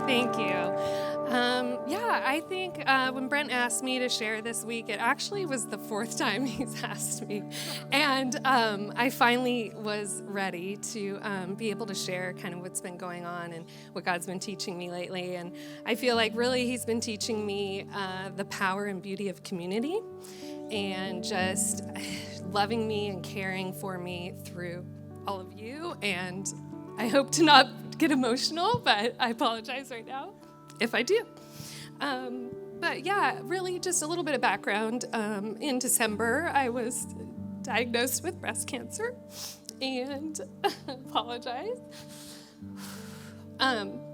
Thank you. Yeah, I think when Brent asked me to share this week, it actually was the fourth time he's asked me. And I finally was ready to be able to share kind of what's been going on and what God's been teaching me lately. And I feel like really he's been teaching me the power and beauty of community and just loving me and caring for me through all of you. And I hope to not get emotional, but I apologize right now if I do. But yeah, really just a little bit of background. In December, I was diagnosed with breast cancer and apologize.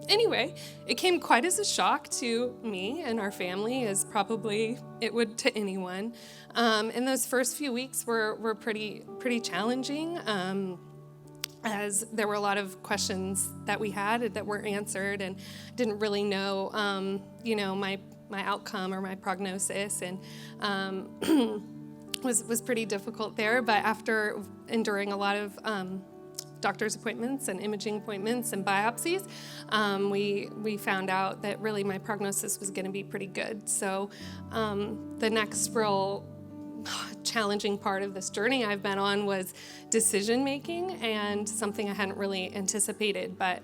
Anyway, it came quite as a shock to me and our family as probably it would to anyone. And those first few weeks were pretty challenging. As there were a lot of questions that we had that weren't answered and didn't really know, my outcome or my prognosis, and was pretty difficult there. But after enduring a lot of doctor's appointments and imaging appointments and biopsies, we found out that really my prognosis was going to be pretty good. So the next real challenging part of this journey I've been on was decision making, and something I hadn't really anticipated, but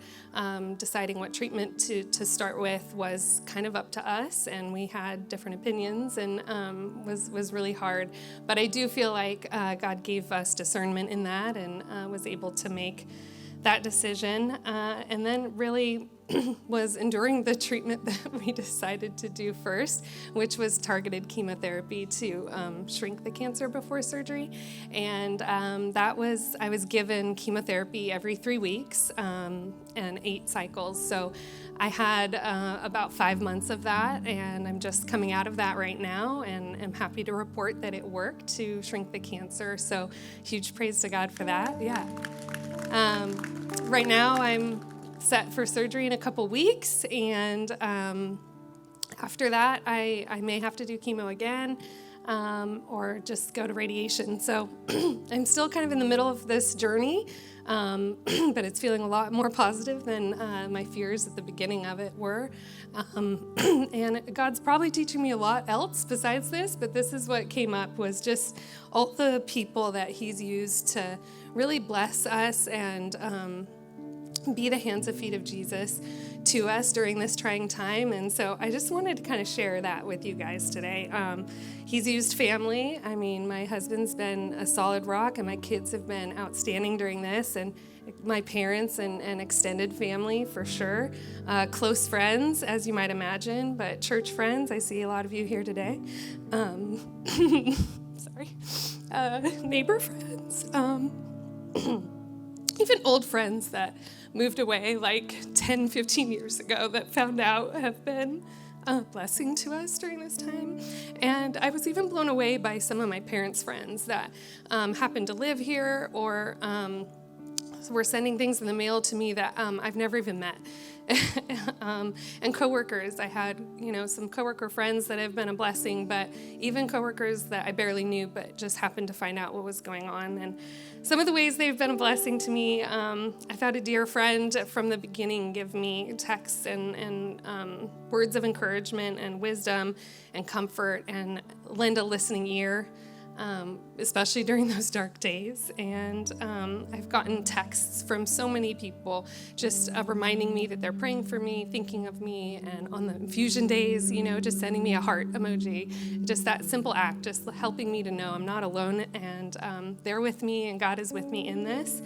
deciding what treatment to start with was kind of up to us, and we had different opinions, and was really hard. But I do feel like God gave us discernment in that, and was able to make that decision, and then really was enduring the treatment that we decided to do first, which was targeted chemotherapy to shrink the cancer before surgery. And I was given chemotherapy every 3 weeks and 8 cycles. So I had about 5 months of that, and I'm just coming out of that right now, and I'm happy to report that it worked to shrink the cancer. So huge praise to God for that. Yeah. Right now I'm set for surgery in a couple weeks, and after that I may have to do chemo again, or just go to radiation. So I'm still kind of in the middle of this journey, but it's feeling a lot more positive than my fears at the beginning of it were. And God's probably teaching me a lot else besides this, but this is what came up, was just all the people that he's used to really bless us and be the hands and feet of Jesus to us during this trying time. And so I just wanted to kind of share that with you guys today. He's used family. I mean, my husband's been a solid rock, and my kids have been outstanding during this, and my parents and extended family for sure. Close friends, as you might imagine, but church friends, I see a lot of you here today. Sorry. Neighbor friends. Even old friends that moved away like 10, 15 years ago that found out have been a blessing to us during this time. And I was even blown away by some of my parents' friends that happened to live here, or were sending things in the mail to me that I've never even met. And coworkers, I had, some coworker friends that have been a blessing, but even coworkers that I barely knew, but just happened to find out what was going on. And some of the ways they've been a blessing to me, I've had a dear friend from the beginning give me texts and words of encouragement and wisdom and comfort, and lend a listening ear, especially during those dark days. And I've gotten texts from so many people just reminding me that they're praying for me, thinking of me, and on the infusion days, just sending me a heart emoji. Just that simple act, just helping me to know I'm not alone, and they're with me, and God is with me in this.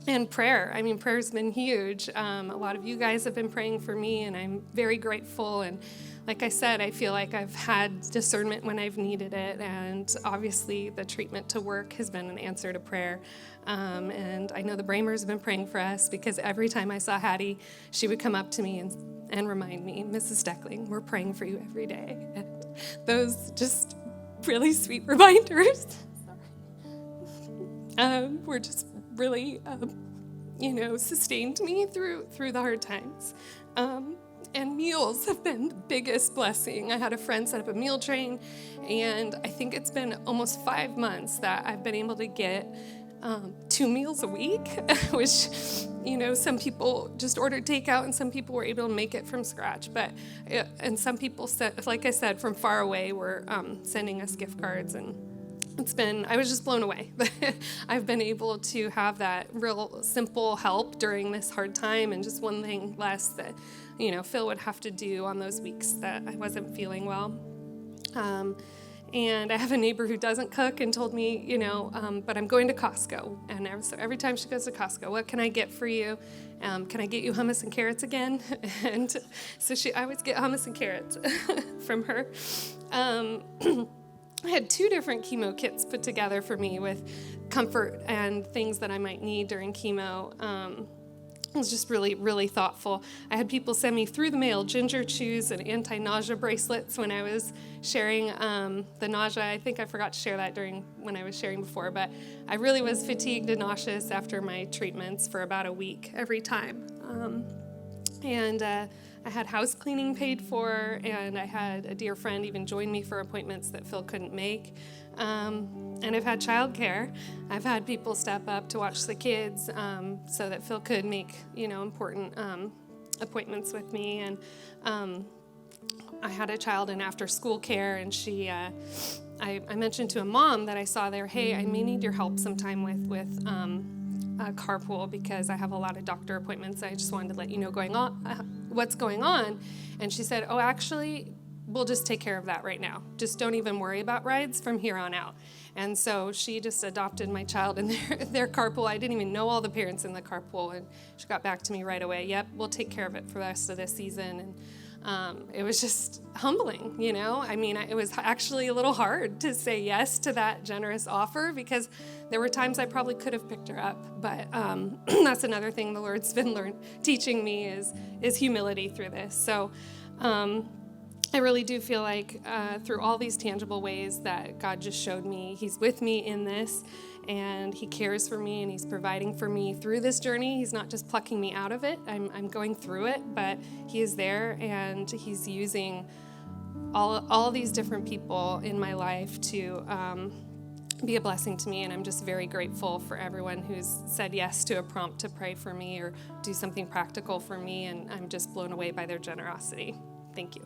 And prayer. I mean, prayer's been huge. A lot of you guys have been praying for me, and I'm very grateful. And like I said, I feel like I've had discernment when I've needed it, and obviously the treatment to work has been an answer to prayer. And I know the Bramers have been praying for us, because every time I saw Hattie, she would come up to me and remind me, Mrs. Steckling, we're praying for you every day. And those just really sweet reminders were just really, sustained me through the hard times. And meals have been the biggest blessing. I had a friend set up a meal train, and I think it's been almost 5 months that I've been able to get 2 meals a week, which some people just ordered takeout and some people were able to make it from scratch. And some people, like I said, from far away were sending us gift cards, and I was just blown away. I've been able to have that real simple help during this hard time, and just one thing less that, Phil would have to do on those weeks that I wasn't feeling well. And I have a neighbor who doesn't cook and told me, but I'm going to Costco. And so every time she goes to Costco, what can I get for you? Can I get you hummus and carrots again? And so I always get hummus and carrots from her. I had 2 different chemo kits put together for me with comfort and things that I might need during chemo. It was just really, really thoughtful. I had people send me through the mail ginger chews and anti-nausea bracelets when I was sharing the nausea. I think I forgot to share that when I was sharing before, but I really was fatigued and nauseous after my treatments for about a week every time. I had house cleaning paid for, and I had a dear friend even join me for appointments that Phil couldn't make. And I've had childcare. I've had people step up to watch the kids so that Phil could make, important appointments with me. And I had a child in after-school care, and I mentioned to a mom that I saw there, hey, I may need your help sometime with a carpool because I have a lot of doctor appointments. I just wanted to let you know what's going on. And she said, oh, actually, we'll just take care of that right now. Just don't even worry about rides from here on out. And so she just adopted my child in their carpool. I didn't even know all the parents in the carpool, and she got back to me right away. Yep, we'll take care of it for the rest of this season. And it was just humbling, it was actually a little hard to say yes to that generous offer because there were times I probably could have picked her up. But that's another thing the Lord's been teaching me is humility through this. So I really do feel like through all these tangible ways that God just showed me He's with me in this, and He cares for me, and He's providing for me through this journey. He's not just plucking me out of it. I'm going through it, but He is there, and He's using all these different people in my life to be a blessing to me, and I'm just very grateful for everyone who's said yes to a prompt to pray for me or do something practical for me, and I'm just blown away by their generosity. Thank you.